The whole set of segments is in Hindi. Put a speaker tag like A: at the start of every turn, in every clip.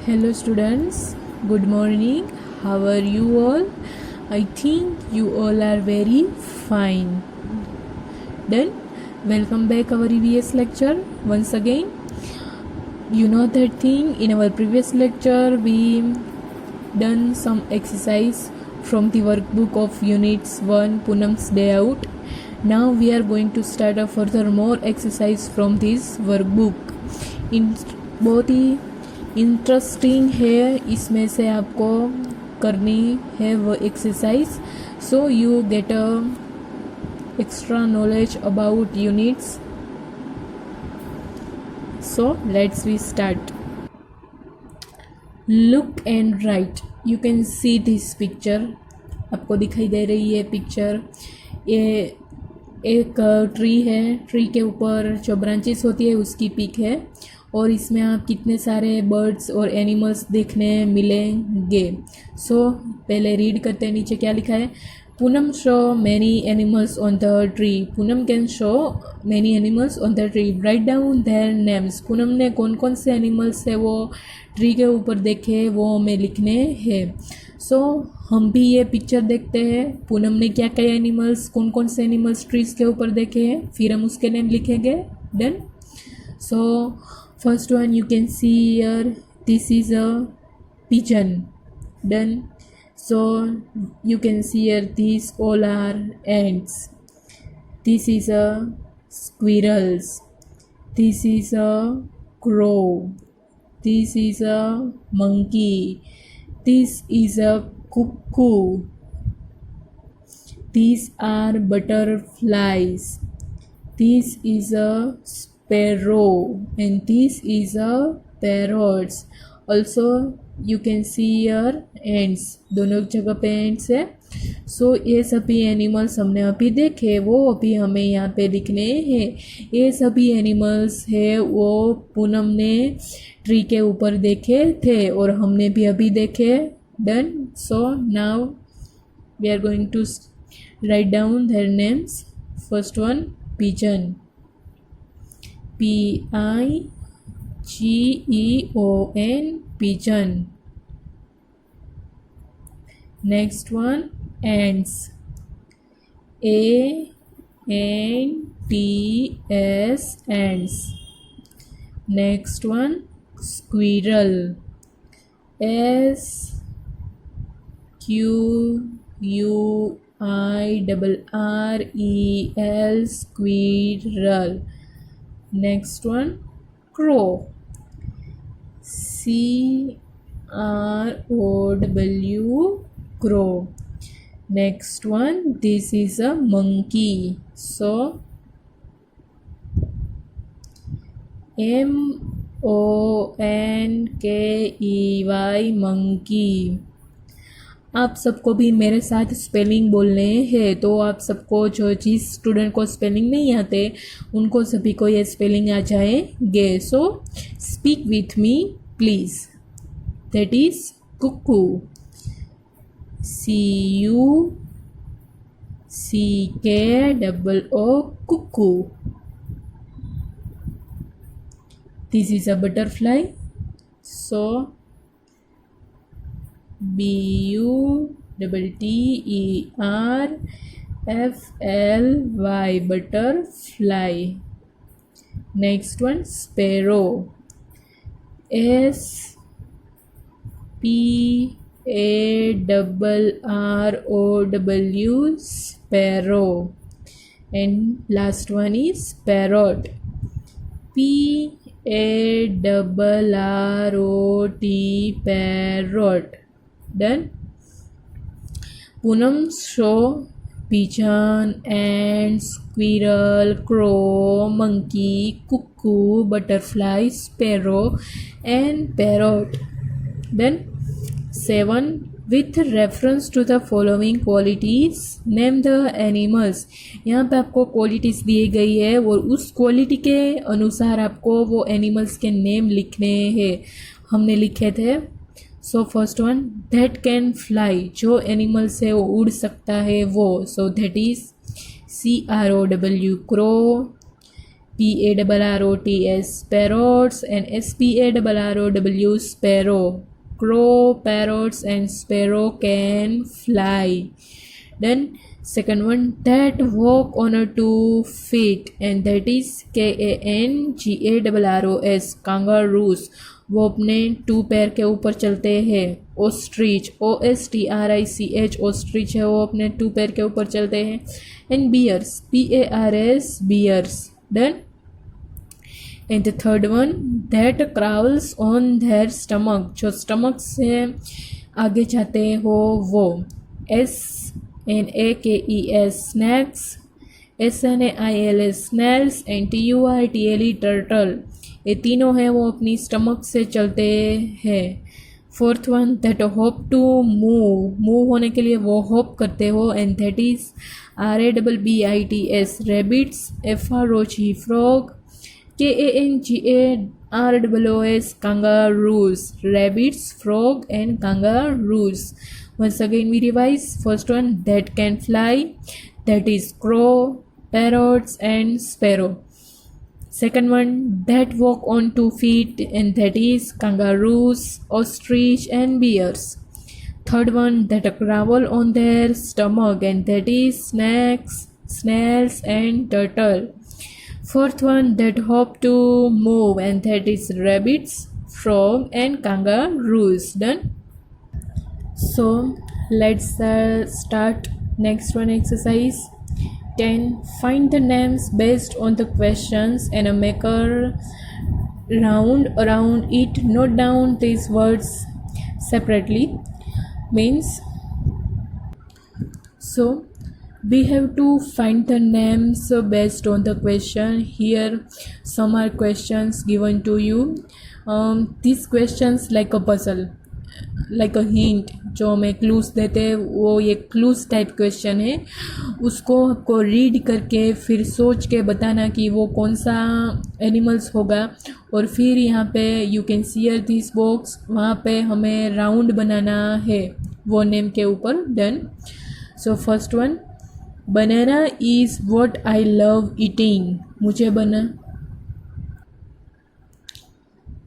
A: Hello students, good morning. How are you all? I think you all are very fine. Then welcome back our EVS lecture once again. You know that thing in our previous lecture we done some exercise from the workbook of units 1 Poonam's Day Out. Now we are going to start a further more exercise from this workbook. In बहुत ही इंटरेस्टिंग है, इसमें से आपको करनी है वो exercise so you get a extra knowledge about units. So let's we start. Look and write. You can see this picture. आपको दिखाई दे रही है पिक्चर. ये एक ट्री है. ट्री के ऊपर जो ब्रांचेस होती है उसकी पिक है और इसमें आप कितने सारे बर्ड्स और एनिमल्स देखने मिलेंगे. सो पहले रीड करते हैं. नीचे क्या लिखा है? Poonam show many animals on the tree. Poonam can show many animals on the tree. Right down their names. Poonam ने कौन कौन से एनिमल्स है वो ट्री के ऊपर देखे वो हमें लिखने हैं. सो हम भी ये पिक्चर देखते हैं. पूनम ने क्या क्या एनिमल्स, कौन कौन से एनिमल्स ट्रीज के ऊपर देखे हैं, फिर हम उसके नेम लिखेंगे. Done. So first one you can see here, this is a pigeon. Done. So you can see here these all are ants. This is a squirrels. This is a crow. This is a monkey. This is a cuckoo. These are butterflies. This is a sparrow and this is a parrots. Also you can see here ants. दोनों जगह पे ants है. सो ये सभी एनिमल्स हमने अभी देखे वो अभी हमें यहाँ पे लिखने हैं. ये सभी एनिमल्स है वो पूनम ने ट्री के ऊपर देखे थे और हमने भी अभी देखे. Done. So now we are going to write down their names. First one pigeon. Pigeon. Pigeon. Next one ants. Ants. Ants. Next one squirrel. Squirrel. Squirrel. Next one crow. Crow. Crow. Next one this is a monkey. So monkey. monkey. आप सबको भी मेरे साथ स्पेलिंग बोलने हैं. तो आप सबको जो जिस स्टूडेंट को स्पेलिंग नहीं आते उनको सभी को ये स्पेलिंग आ जाएंगे. So speak with me please. That is cuckoo. CUCKOO. Cuckoo. This is a butterfly. So BUTTERFLY. butterfly. Next one sparrow. SPARROW. sparrow. And last one is parrot. PARROT. parrot. Done. Poonam show pigeon, ant, squirrel, crow, monkey, cuckoo, butterfly, sparrow and parrot. Then 7. With reference to the following qualities name the animals. यहाँ पे आपको क्वालिटीज़ दी गई है और उस क्वालिटी के अनुसार आपको वो एनिमल्स के नेम लिखने हैं. हमने लिखे थे. सो first one that can fly. जो एनिमल से वो उड़ सकता है वो. So that is CROW. Crow. P-A-R-R-O-T-S, parrots, and S-P-A-R-R-O-W, sparrow. Crow, parrots, and sparrow can fly. Then second one, that walk on a 2 feet, and that is Kangaroo, kangaroos. वो अपने 2 पैर के ऊपर चलते हैं. ओस्ट्रिच, OSTRICH, ओस्ट्रिच है, वो अपने 2 पैर के ऊपर चलते हैं. And bears, PARS, bears. Done. And the third one, that crawls on their stomach, जो स्टमक से आगे जाते हो वो. SNAKES, snakes. SNAILS, snails. एंड TURTLE, टर्टल. ये तीनों हैं वो अपनी स्टमक से चलते हैं. Fourth one, that hop to move होने के लिए वो होप करते हो, and that is RABBITS, rabbits. FROG, frog. KANGAROOS, kangaroos, rabbits, frog, and kangaroos. Once again we revise. First one, that can fly, that is crow, parrots, and sparrow. Second one, that walk on 2 feet, and that is kangaroos, ostrich, and bears. Third one, that growl on their stomach, and that is snakes, snails, and turtle. Fourth one, that hop to move, and that is rabbits, frog, and kangaroos. Done. So let's start next one exercise. 10. Find the names based on the questions and make a round around it. Note down these words separately. Means, so we have to find the names based on the question. Here some are questions given to you. These questions like a puzzle, like a hint, जो हमें क्लूज देते हैं वो ये क्लूज टाइप क्वेश्चन है. उसको आपको रीड करके फिर सोच के बताना कि वो कौन सा एनिमल्स होगा. और फिर यहाँ पे you can see here this box, वहाँ पे हमें राउंड बनाना है वो नेम के ऊपर. Done. So first one, banana is what I love eating.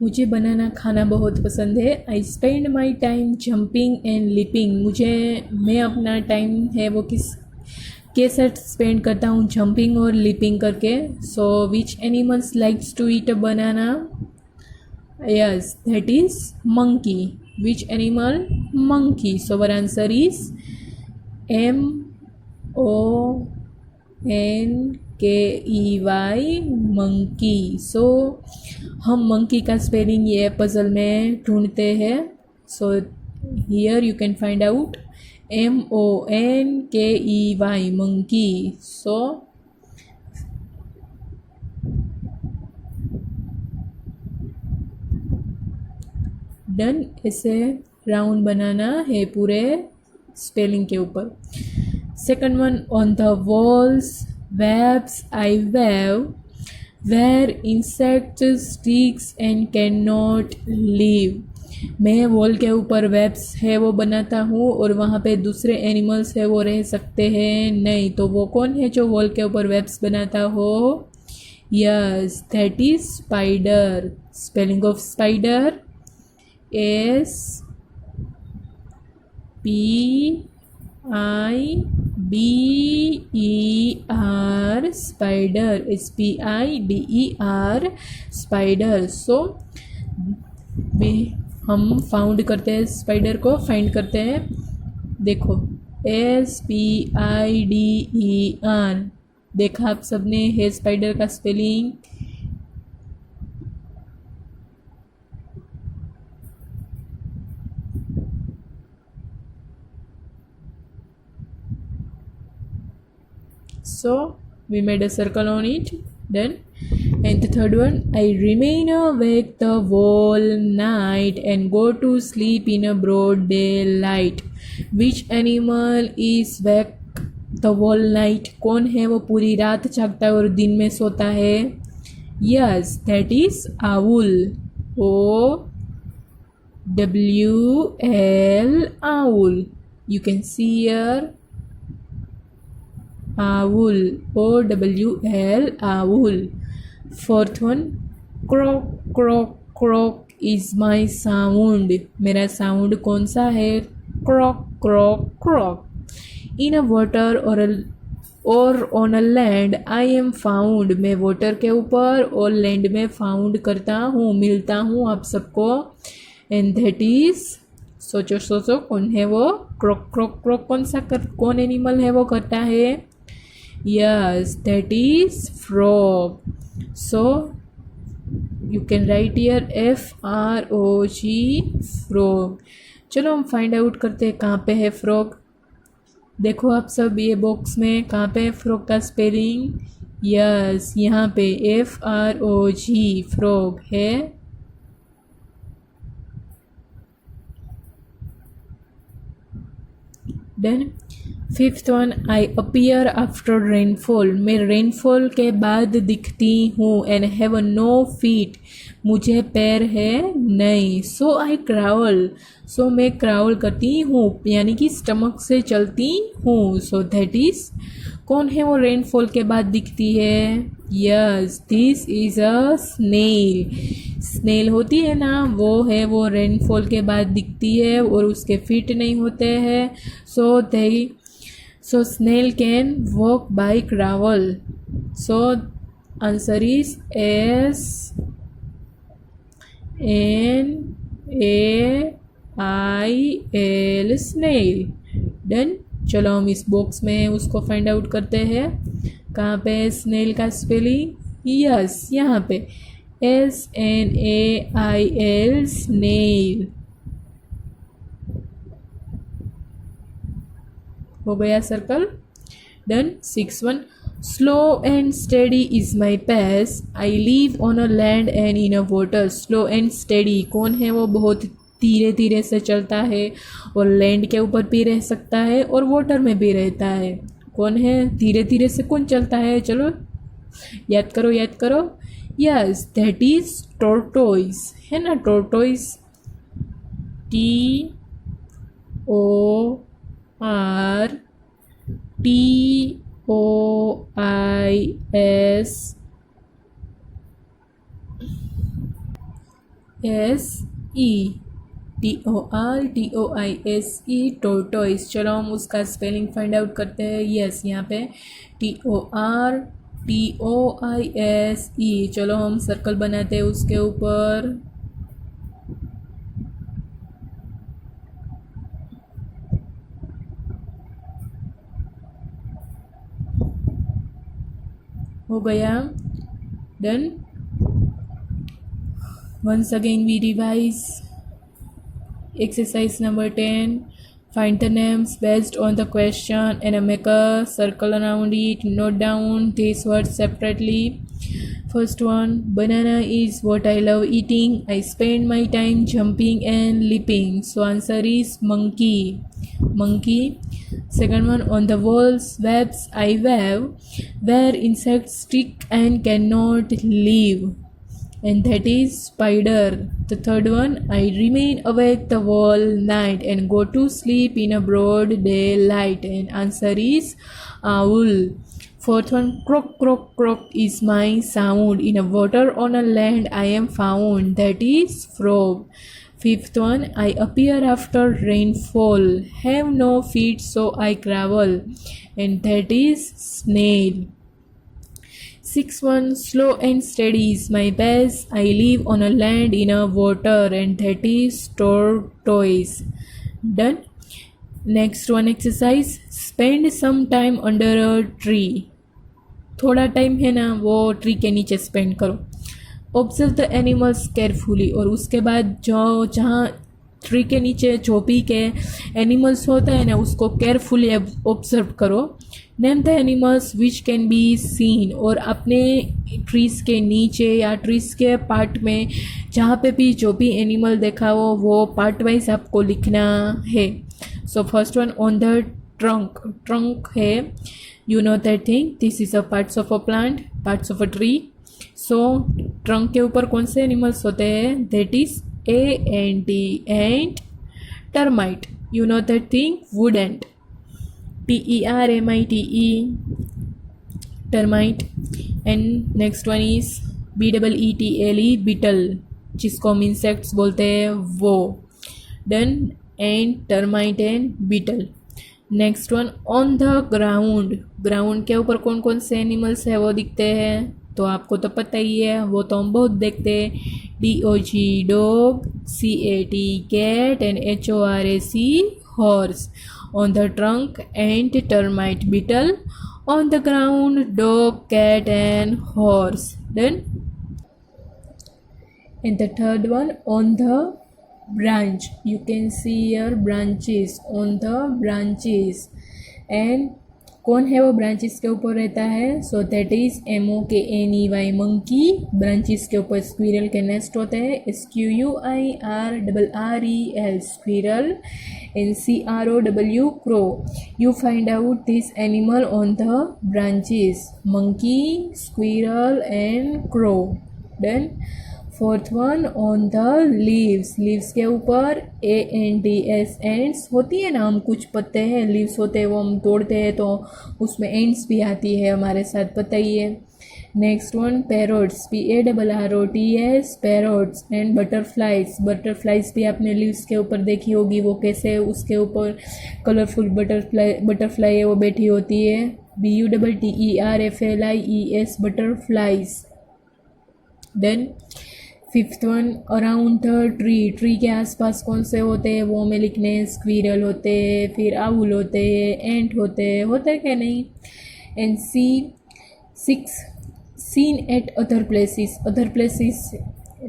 A: मुझे बनाना खाना बहुत पसंद है. I spend my time jumping and leaping. मैं अपना टाइम है वो के साथ स्पेंड करता हूँ, जंपिंग और लिपिंग करके. So which animals likes to eat a banana? Yes, that is monkey. Which animal? Monkey. So our answer is MONKEY, monkey. So हम मंकी का स्पेलिंग ये पजल में ढूंढते हैं. So here you can find out MONKEY, monkey. So done. ऐसे राउंड बनाना है पूरे स्पेलिंग के ऊपर. Second one, on the walls webs I weave, where insects sticks and cannot live. मैं वॉल के ऊपर वेब्स है वो बनाता हूँ और वहाँ पे दूसरे एनिमल्स है वो रह सकते हैं नहीं. तो वो कौन है जो वॉल के ऊपर वेब्स बनाता हो? Yes, that is spider. Spelling of spider SPIDER, spider. SPIDER, spider. सो हम फाउंड करते हैं, स्पाइडर को फाइंड करते हैं. देखो SPIDER, देखा आप सबने है स्पाइडर का spelling. So we made a circle on it. Then, and the third one, I remain awake the whole night and go to sleep in a broad daylight. Which animal is awake the whole night? कौन है वो पूरी रात जागता है और दिन में सोता है? Yes, that is owl. OWL, owl. You can see here owl, OWL, owl. Fourth one, croak croak croak is my sound, मेरा साउंड कौन सा है? Croak croak croak. In a water और on a land I am found, मैं वाटर के ऊपर और लैंड में फाउंड करता हूँ, मिलता हूँ आप सबको। एंड दैट इज, सोचो सोचो कौन है वो? क्रॉक क्रॉक क्रॉक कौन एनिमल है वो करता है? Yes, that is frog. So you can write here FROG, frog. चलो हम फाइंड आउट करते हैं कहाँ पे है फ्रॉग। देखो आप सब ये बॉक्स में, कहाँ पे है फ्रॉग का स्पेलिंग? यस, यहाँ पे FROG, फ्रॉग है। डन। फिफ्थ वन, आई अपीयर आफ्टर रेनफॉल, मैं रेनफॉल के बाद दिखती हूँ। एंड हैव नो फीट, मुझे पैर है नहीं। सो आई क्रावल, सो मैं क्रावल करती हूँ, यानी कि स्टमक से चलती हूँ। सो दैट इज, कौन है वो रेनफॉल के बाद दिखती है? Yes, this is a snail. Snail होती है ना, वो है, वो रेनफॉल के बाद दिखती है और उसके फीट नहीं होते हैं। So snail can walk by gravel. So answer is SNAIL, snail. Done. चलो हम इस बॉक्स में उसको फाइंड आउट करते हैं। कहाँ पे स्नेल का स्पेलिंग? यस, यहाँ पे SNAIL, स्नेल। हो गया circle. Done. 6 1, slow and steady is my pace, I live on a land and in a water. Slow and steady, कौन है वो? बहुत धीरे धीरे से चलता है और लैंड के ऊपर भी रह सकता है और वाटर में भी रहता है। कौन है? धीरे धीरे से कौन चलता है? चलो याद करो, याद करो। यस, दैट इज टोर्टोइस, है ना? टोर्टोइस, TORTOISE, टोर्टोइस। चलो हम उसका स्पेलिंग फाइंड आउट करते हैं। यस, यहाँ पे TORTOISE। चलो हम सर्कल बनाते हैं उसके ऊपर। हो गया। Done. Once again we revise exercise number 10. Find the names based on the question and make a circle around it. Note down these words separately. First one, banana is what I love eating. I spend my time jumping and leaping. So answer is monkey. Monkey. Second one, on the walls webs I weave, where insects stick and cannot live. And that is spider. The third one, I remain awake the whole night and go to sleep in a broad daylight. And answer is owl. Fourth one, croak croak croak is my sound. In a water on a land I am found. That is frog. Fifth one, I appear after rainfall, have no feet so I travel. And that is snail. 6 1, slow and steady is my best, I live on a land in a water. And that is tortoise. Done. Next one exercise, spend some time under a tree. थोड़ा टाइम है ना, वो ट्री के नीचे स्पेंड करो। ऑब्जर्व द एनिमल्स केयरफुली, और उसके बाद जो जहाँ ट्री के नीचे जो भी के एनिमल्स होता है ना, उसको केयरफुली ऑब्जर्व करो। Name the animals which can be seen, और अपने ट्रीज़ के नीचे या ट्रीज़ के पार्ट में जहाँ पे भी जो भी एनिमल देखा हो वो पार्ट वाइज आपको लिखना है। So first one, on the trunk, trunk है, you know that thing, this is a parts of a plant, parts of a tree. So trunk के ऊपर कौन से एनिमल्स होते हैं? That is ant, ant. Termite, you know that thing, wood ant, TERMITE, termite. And next one is BEETLE beetle, जिसको हम इंसेक्ट्स बोलते हैं वो। Done. And termite and beetle. Next one on the ground. Ground के ऊपर कौन कौन से एनिमल्स है वो दिखते हैं, तो आपको तो पता ही है, वो तो हम बहुत देखते हैं। DOG dog, CAT cat and HORAC horse. On the trunk and termite beetle. On the ground dog cat and horse. Done. And the third one on the branch, you can see here branches, on the branches। and कौन है वो ब्रांचेस के ऊपर रहता है, so that is MOKNEY monkey. Branches के ऊपर स्क्विरल के नेस्ट होते हैं, SQUIRRREL squirrel. and CROW crow। you find out this animal on the branches, monkey, squirrel and crow। Then fourth one on the leaves. Leaves के ऊपर ANDS एंड्स होती है ना, हम कुछ पत्ते हैं लीव्स होते हैं वो हम तोड़ते हैं तो उसमें एंड्स भी आती है, हमारे साथ पता ही है। Next one parrots, PARROTS parrots. And butterflies. Butterflies भी आपने लीव्स के ऊपर देखी होगी, वो कैसे उसके ऊपर कलरफुल बटरफ्लाई है वो बैठी होती है, BUTTERFLIES butterflies. Then fifth one around the tree. Tree के आसपास कौन से होते हैं वो हमें लिखने हैं, स्क्विरल होते हैं, फिर आउल होते हैं, एंट होते हैं, होता है क्या नहीं। And six seen at other places. Other places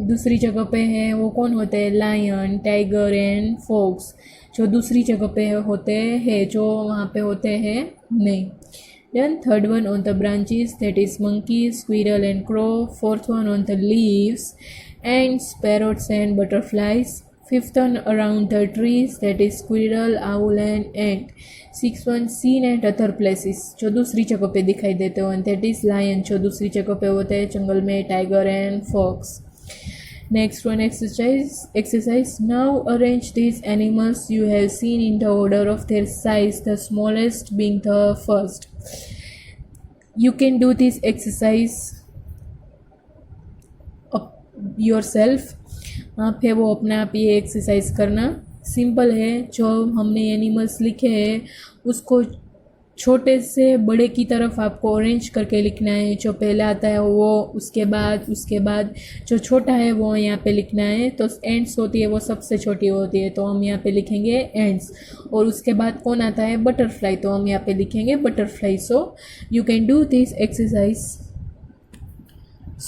A: दूसरी जगह पे है, वो कौन होते हैं, लायन, टाइगर एंड फॉक्स, जो दूसरी जगह पे होते हैं, जो वहाँ पे होते हैं नहीं। Then third one on the branches, that is monkeys, squirrel and crow. Fourth one on the leaves, ants, parrots and butterflies. Fifth one around the trees, that is squirrel, owl and ant. Sixth one seen at other places, जो दूसरी जगह पे दिखाई देते हो, and that is lion, जो दूसरी जगह पे होते हैं जंगल में, tiger and fox। Next one exercise। Now arrange these animals you have seen in the order of their size, the smallest being the first। You can do this exercise yourself। आप है वो अपने आप ये एक्सरसाइज करना, सिंपल है। जो हमने एनिमल्स लिखे हैं उसको छोटे से बड़े की तरफ आपको अरेंज करके लिखना है, जो पहले आता है वो उसके बाद जो छोटा है वो यहाँ पे लिखना है। तो एंड्स होती है वो सबसे छोटी होती है, तो हम यहाँ पे लिखेंगे एंड्स। और उसके बाद कौन आता है, बटरफ्लाई, तो हम यहाँ पे लिखेंगे butterfly. So you can do this exercise.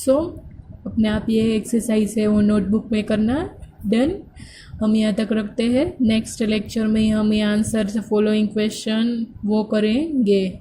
A: So अपने आप ये एक्सरसाइज है वो नोटबुक में करना। डन। हम यहाँ तक रखते हैं, नेक्स्ट लेक्चर में हम ये आंसर फॉलोइंग क्वेश्चन वो करेंगे।